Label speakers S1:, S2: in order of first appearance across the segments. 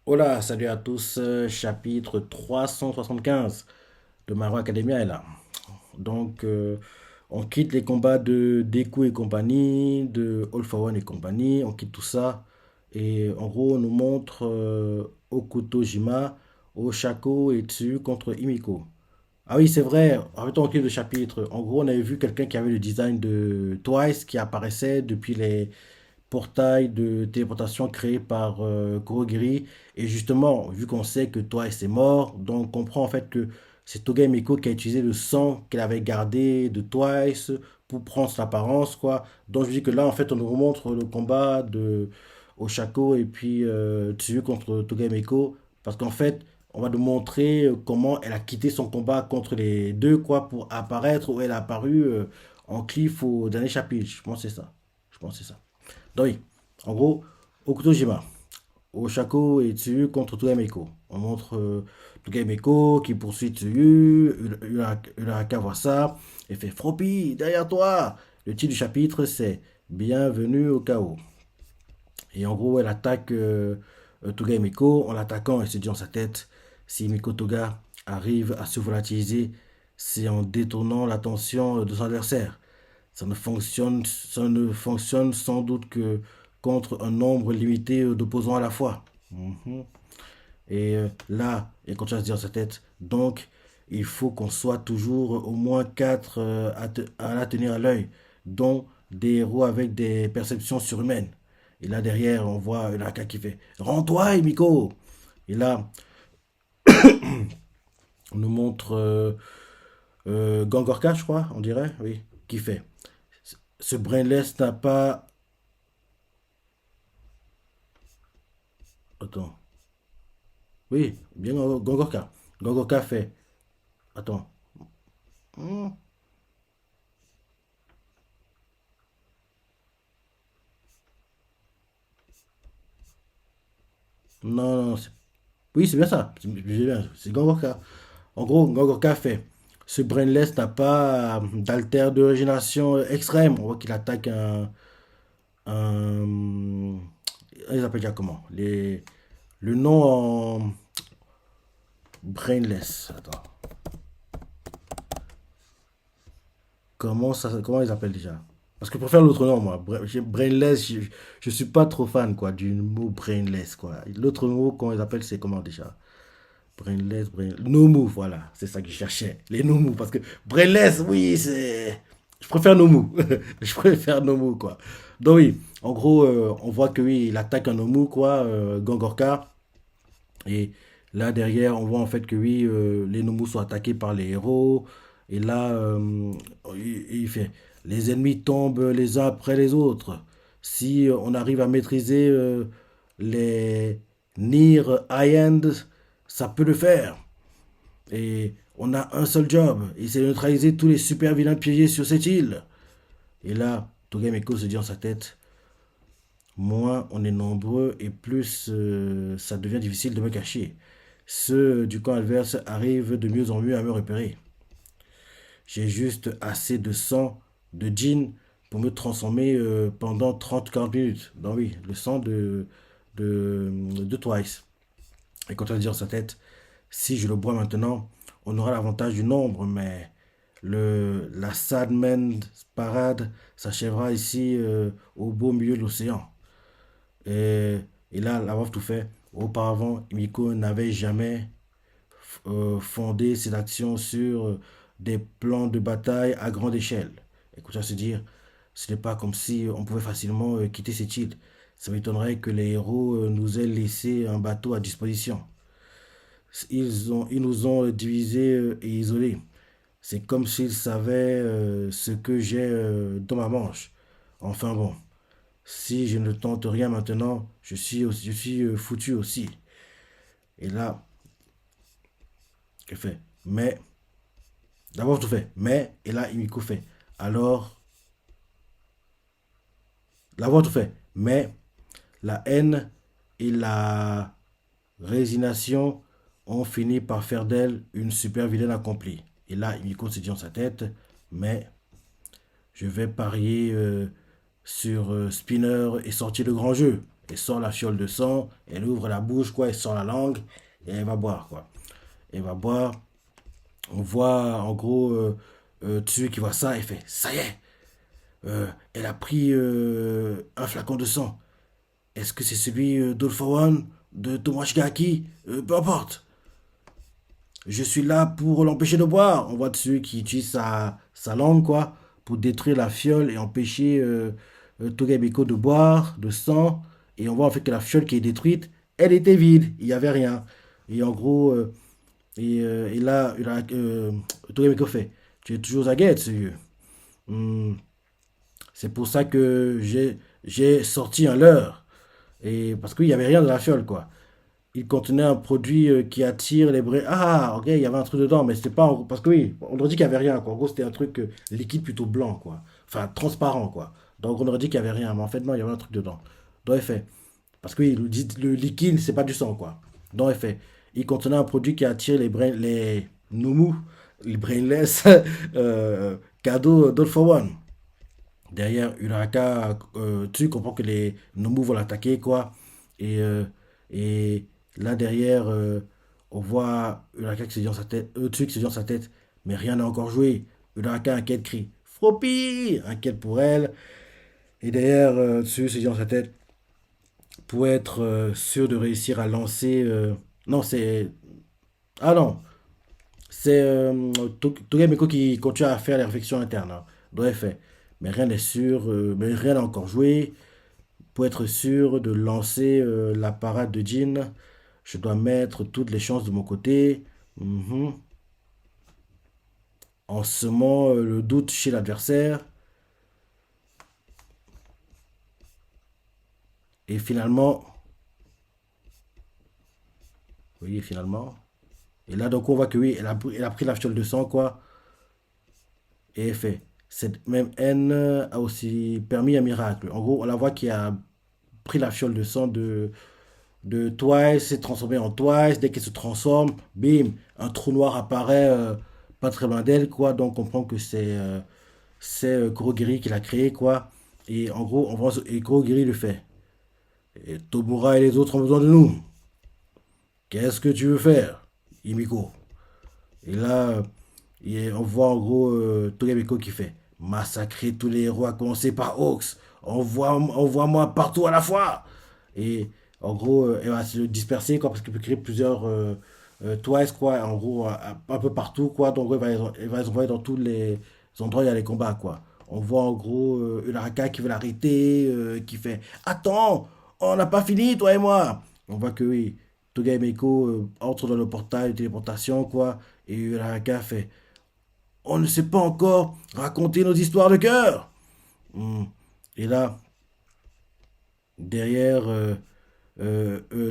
S1: Hola, salut à tous, chapitre 375 de My Hero Academia est là. Donc, on quitte les combats de Deku et compagnie, de All for One et compagnie, on quitte tout ça. Et en gros, on nous montre Okutojima, Oshako et Tsu contre Himiko. Ah oui, c'est vrai, en fait, on quitte le chapitre. En gros, on avait vu quelqu'un qui avait le design de Twice qui apparaissait depuis les portail de téléportation créé par Kurogiri. Et justement, vu qu'on sait que Twice est mort, donc on comprend en fait que c'est Toga Miko qui a utilisé le sang qu'elle avait gardé de Twice pour prendre son apparence, quoi. Donc je dis que là, en fait, on nous remontre le combat de Oshako et puis Tsuyu contre Toga Miko. Parce qu'en fait, on va nous montrer comment elle a quitté son combat contre les deux, quoi, pour apparaître où elle a apparu en cliff au dernier chapitre. Je pense que c'est ça. Je pense que c'est ça. Donc oui, en gros, Okutojima, Oshako et Tsuyu contre Togameko. On montre Togameko qui poursuit Tsuyu, Uraraka voit ça, et fait Froppy, derrière toi. Le titre du chapitre, c'est Bienvenue au chaos. Et en gros, elle attaque Togameko. En l'attaquant, elle se dit dans sa tête, si Miko Toga arrive à se volatiliser, c'est en détournant l'attention de son adversaire. Ça ne fonctionne sans doute que contre un nombre limité d'opposants à la fois. Mhm. Et là, il continue à se dire dans sa tête, donc il faut qu'on soit toujours au moins quatre à la tenir à l'œil, dont des héros avec des perceptions surhumaines. Et là derrière, on voit Naka qui fait Rends-toi, Emiko. Et là, on nous montre Gangorka, je crois, on dirait, oui, qui fait ce brainless n'a pas. Attends. Oui, bien Gongorka. Gongorka fait. Attends. Hmm. Non, non, oui, c'est bien ça. C'est Gongorka. En gros, Gongorka fait. Ce brainless n'a pas d'alter de régénération extrême. On voit qu'il attaque un. Ils appellent déjà comment le nom en brainless. Attends. Comment ils appellent déjà? Parce que je préfère l'autre nom, moi. Brainless, je suis pas trop fan, quoi, du mot brainless, quoi. L'autre mot qu'on ils appellent, c'est comment déjà? No move, voilà. C'est ça que je cherchais. Les no move. Parce que brainless, oui, c'est. Je préfère no move. Je préfère no move, quoi. Donc, oui, en gros, on voit que oui, il attaque un no move, quoi, Gangorka. Et là, derrière, on voit en fait que oui, les Nomus sont attaqués par les héros. Et là, il fait les ennemis tombent les uns après les autres. Si on arrive à maîtriser les Nier High-End, ça peut le faire. Et on a un seul job, et c'est de neutraliser tous les super vilains piégés sur cette île. Et là, Togemeko se dit en sa tête, moins on est nombreux et plus ça devient difficile de me cacher. Ceux du camp adverse arrivent de mieux en mieux à me repérer. J'ai juste assez de sang de djinn pour me transformer pendant 30-40 minutes. Donc oui, le sang de Twice. Et quand on va dire dans sa tête, si je le bois maintenant, on aura l'avantage du nombre, mais la Sadman parade s'achèvera ici au beau milieu de l'océan. Et, et là, la tout fait. Auparavant, Miko n'avait jamais fondé ses actions sur des plans de bataille à grande échelle. Écoute à se dire, ce n'est pas comme si on pouvait facilement quitter cette île. Ça m'étonnerait que les héros nous aient laissé un bateau à disposition. Ils nous ont divisés et isolés. C'est comme s'ils savaient ce que j'ai dans ma manche. Enfin bon, si je ne tente rien maintenant, je suis foutu aussi. Et là, il fait, mais, d'abord tout fait, mais, et là, Imiko fait, alors, d'abord tout fait, mais, la haine et la résignation ont fini par faire d'elle une super vilaine accomplie. Et là, Imiko se dit dans sa tête, mais, je vais parier sur Spinner et sortir le grand jeu. Elle sort la fiole de sang, elle ouvre la bouche, quoi, elle sort la langue, et elle va boire, quoi. Elle va boire. On voit, en gros, celui qui voit ça, il fait, ça y est, elle a pris un flacon de sang. Est-ce que c'est celui d'All for One, de Tomoshigaki? Peu importe. Je suis là pour l'empêcher de boire. On voit celui qui utilise sa langue, quoi, pour détruire la fiole et empêcher Togemiko de boire, de sang. Et on voit en fait que la fiole qui est détruite, elle était vide. Il n'y avait rien. Et en gros, et là, Togemiko fait, tu es toujours à guette, sérieux. Hmm, c'est pour ça que j'ai sorti un leurre. Et parce qu'il n'y avait rien dans la fiole, quoi. Il contenait un produit qui attire les brés. Ah, ok, il y avait un truc dedans, mais c'était pas. Parce que oui, on aurait dit qu'il n'y avait rien, quoi. En gros, c'était un truc liquide plutôt blanc, quoi. Enfin, transparent, quoi. Donc, on aurait dit qu'il n'y avait rien, mais en fait, non, il y avait un truc dedans. Dans effet. Parce que oui, le liquide, c'est pas du sang, quoi. Dans effet. Il contenait un produit qui attire les noumous, les brainless, cadeaux d'All for One. Derrière, Uraraka, tu comprends que les noumous vont l'attaquer, quoi. Et, et là, derrière, on voit Uraraka qui se dit dans sa tête, Tsu qui se dit dans sa tête, mais rien n'a encore joué. Uraraka inquiète crie, Froppy! Inquiète pour elle. Et derrière, Tsu se dit dans sa tête, pour être sûr de réussir à lancer. Non, c'est. Ah non, c'est Togemeko qui continue à faire les réflexions internes, hein. Bref, mais rien n'est sûr, mais rien n'a encore joué. Pour être sûr de lancer la parade de Jin, je dois mettre toutes les chances de mon côté. Mhm. En semant le doute chez l'adversaire. Et finalement, oui, finalement. Et là, donc, on voit que oui, elle a pris la fiole de sang, quoi. Et elle fait. Cette même haine a aussi permis un miracle. En gros, on la voit qui a pris la fiole de sang de Twice, s'est transformée en Twice. Dès qu'elle se transforme, bim, un trou noir apparaît pas très loin d'elle, quoi. Donc, on comprend que c'est Kurogiri qui l'a créé, quoi. Et en gros, on voit, et Kurogiri le fait. Et Tomura et les autres ont besoin de nous. Qu'est-ce que tu veux faire, Himiko? Et là, on voit en gros Togemiko qui fait massacrer tous les héros à commencer par Hawks. Envoie-moi partout à la fois. Et en gros, elle va se disperser quoi, parce qu'elle peut créer plusieurs Twice quoi, en gros, un peu partout quoi. Donc elle va les envoyer dans tous les endroits où il y a les combats quoi. On voit en gros Uraraka qui veut l'arrêter, qui fait attends, on n'a pas fini toi et moi. On voit que oui, Togemiko entre dans le portail de téléportation quoi. Et Uraraka fait on ne sait pas encore raconter nos histoires de cœur. Hmm. Et là, derrière,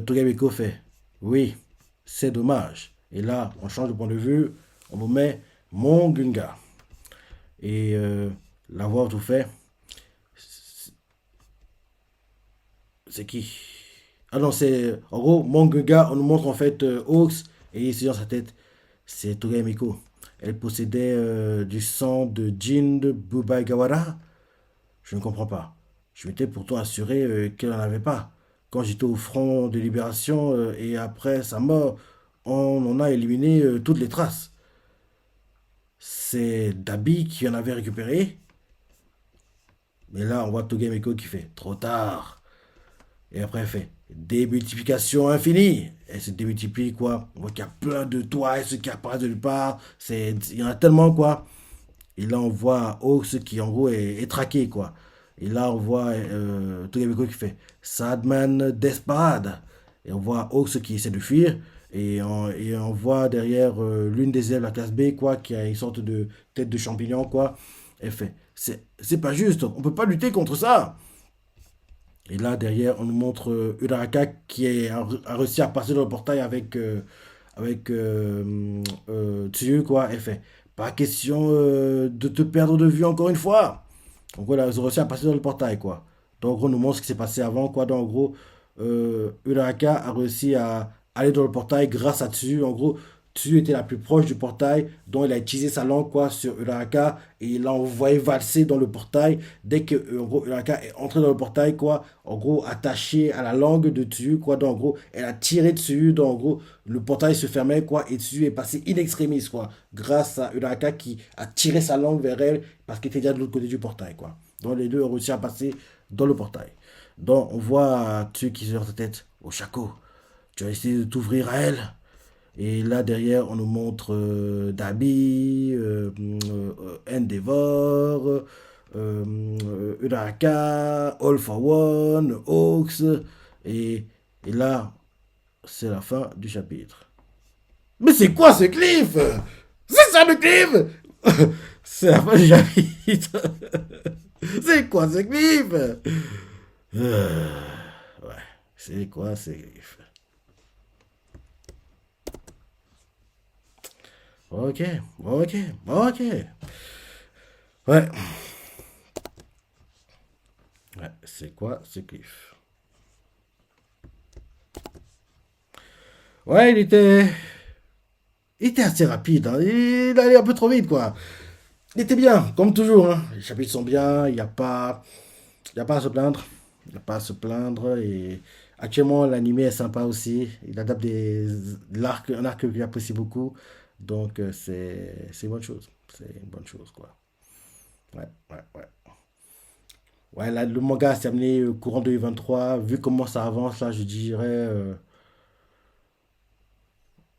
S1: Togemiko fait oui, c'est dommage. Et là, on change de point de vue, on vous met mon Gunga. Et l'avoir tout fait, c'est qui? Ah non, c'est en gros, mon Gunga, on nous montre en fait Hawks et il se dit dans sa tête, c'est Togemiko. Elle possédait du sang de Jin de Bubai Gawara. Je ne comprends pas. Je m'étais pourtant assuré qu'elle n'en avait pas. Quand j'étais au front de libération et après sa mort, on en a éliminé toutes les traces. C'est Dabi qui en avait récupéré. Mais là, on voit Togemeko qui fait trop tard. Et après, elle fait démultiplication infinie. Elle se démultiplie, quoi. On voit qu'il y a plein de toits qui apparaissent de nulle part. Il y en a tellement, quoi. Et là, on voit Hawks qui, en gros, est traqué, quoi. Et là, on voit Togemiko qui fait Sadman Desperade. Et on voit Hawks qui essaie de fuir. Et on voit derrière l'une des élèves de la classe B, quoi, qui a une sorte de tête de champignon, quoi. Elle fait c'est pas juste, on peut pas lutter contre ça. Et là, derrière, on nous montre Uraraka a réussi à passer dans le portail avec Tsuyu, quoi. Elle fait pas question de te perdre de vue encore une fois. Donc voilà, ils ont réussi à passer dans le portail, quoi. Donc on nous montre ce qui s'est passé avant, quoi. Donc en gros, Uraraka a réussi à aller dans le portail grâce à Tsu. En gros, Tsu était la plus proche du portail, donc il a utilisé sa langue quoi, sur Uraraka et il l'a envoyé valser dans le portail. Dès que en gros, Uraraka est entré dans le portail, quoi, en gros, attaché à la langue de Tsu, quoi, donc en gros, elle a tiré dessus, donc en gros, le portail se fermait, quoi, et Tsu est passé in extremis, quoi, grâce à Uraraka qui a tiré sa langue vers elle parce qu'il était déjà de l'autre côté du portail, quoi. Donc les deux ont réussi à passer dans le portail. Donc on voit Tsu qui se heurte la tête. Au Chaco, tu as essayé de t'ouvrir à elle. Et là, derrière, on nous montre Dabi, Endeavor, Uraka, All for One, Hawks. Et, et là, c'est la fin du chapitre. Mais c'est quoi ce cliff? C'est ça le cliff? C'est la fin du chapitre. C'est quoi ce cliff? Ouais, c'est quoi ce cliff? Ok, ok, ok. Ouais, ouais, c'est quoi ce cliff? Ouais, il était assez rapide, hein. Il allait un peu trop vite, quoi. Il était bien, comme toujours, hein. Les chapitres sont bien, il y a pas à se plaindre. Il n'y a pas à se plaindre. Et actuellement, l'anime est sympa aussi. Il adapte un arc que j'apprécie beaucoup. Donc, c'est une bonne chose. C'est une bonne chose, quoi. Ouais, ouais, ouais. Ouais, là, le manga s'est amené courant 2023. Vu comment ça avance, là, je dirais.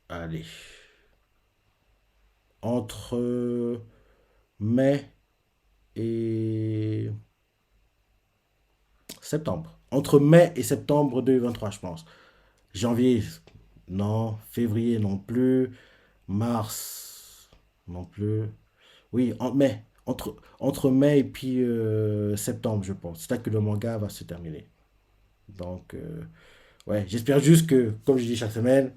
S1: Allez. Entre mai et septembre. Entre mai et septembre 2023, je pense. Janvier, non. Février, non plus. Mars, non plus. Oui, en mai. Entre mai et puis septembre, je pense. C'est là que le manga va se terminer. Donc, ouais, j'espère juste que, comme je dis chaque semaine,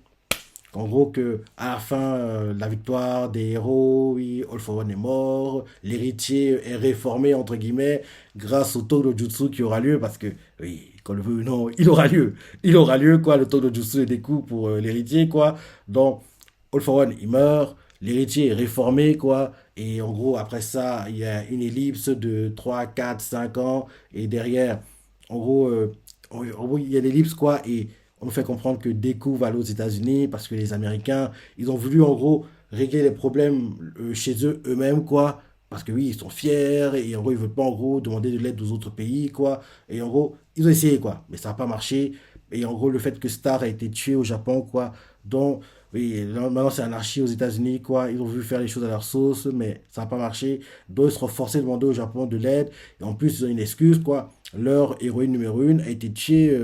S1: en gros, que à la fin, la victoire des héros, oui, All for One est mort, l'héritier est réformé, entre guillemets, grâce au Todo Jutsu qui aura lieu, parce que, oui, qu'on le veut ou non, il aura lieu. Il aura lieu, quoi, le Todo Jutsu est des coups pour l'héritier, quoi. Donc, All for One, il meurt, l'héritier est réformé, quoi. Et en gros, après ça, il y a une ellipse de 3 4 5 ans, et derrière, en gros, il y a l'ellipse, quoi, et on nous fait comprendre que Deku va aller aux États-Unis parce que les Américains, ils ont voulu en gros régler les problèmes chez eux eux-mêmes, quoi. Parce que oui, ils sont fiers et en gros, ils veulent pas en gros demander de l'aide aux autres pays, quoi. Et en gros, ils ont essayé, quoi. Mais ça n'a pas marché. Et en gros, le fait que Star a été tué au Japon, quoi. Donc, oui, maintenant c'est anarchie aux États-Unis, quoi. Ils ont voulu faire les choses à leur sauce, mais ça n'a pas marché. Donc, ils seront forcés de demander au Japon de l'aide. Et en plus, ils ont une excuse, quoi. Leur héroïne numéro une a été tuée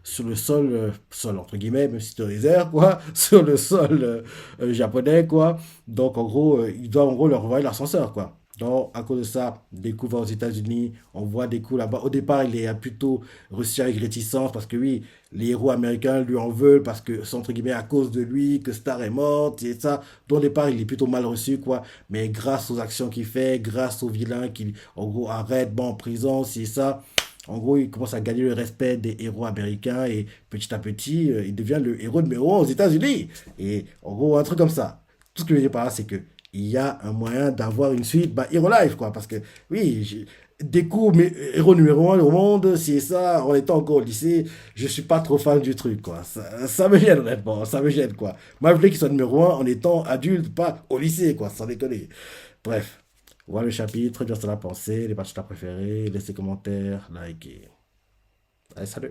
S1: sur le sol, sol entre guillemets, même si c'est un désert, quoi, sur le sol japonais, quoi. Donc, en gros, ils doivent en gros leur envoyer l'ascenseur, quoi. Donc, à cause de ça, Deku va aux États-Unis, on voit Deku là-bas. Au départ, il est plutôt reçu avec réticence parce que oui, les héros américains lui en veulent parce que c'est entre guillemets à cause de lui que Star est morte et ça. Donc, au départ, il est plutôt mal reçu, quoi. Mais grâce aux actions qu'il fait, grâce aux vilains qu'il, en gros, arrête, bon, en prison, c'est ça. En gros, il commence à gagner le respect des héros américains et petit à petit, il devient le héros numéro un aux États-Unis. Et en gros, un truc comme ça. Tout ce que je veux dire par là, c'est que il y a un moyen d'avoir une suite, bah, Hero Life, quoi. Parce que, oui, découvre mes héros numéro un au monde, c'est ça, en étant encore au lycée, je suis pas trop fan du truc, quoi. Ça me gêne, honnêtement, ça me gêne, quoi. Moi, je voulais qu'il soit numéro un en étant adulte, pas au lycée, quoi, sans déconner. Bref, voilà le chapitre, dire ce que t'en as pensé, les parties que t'as préférées, laissez commentaires, likez. Allez, salut!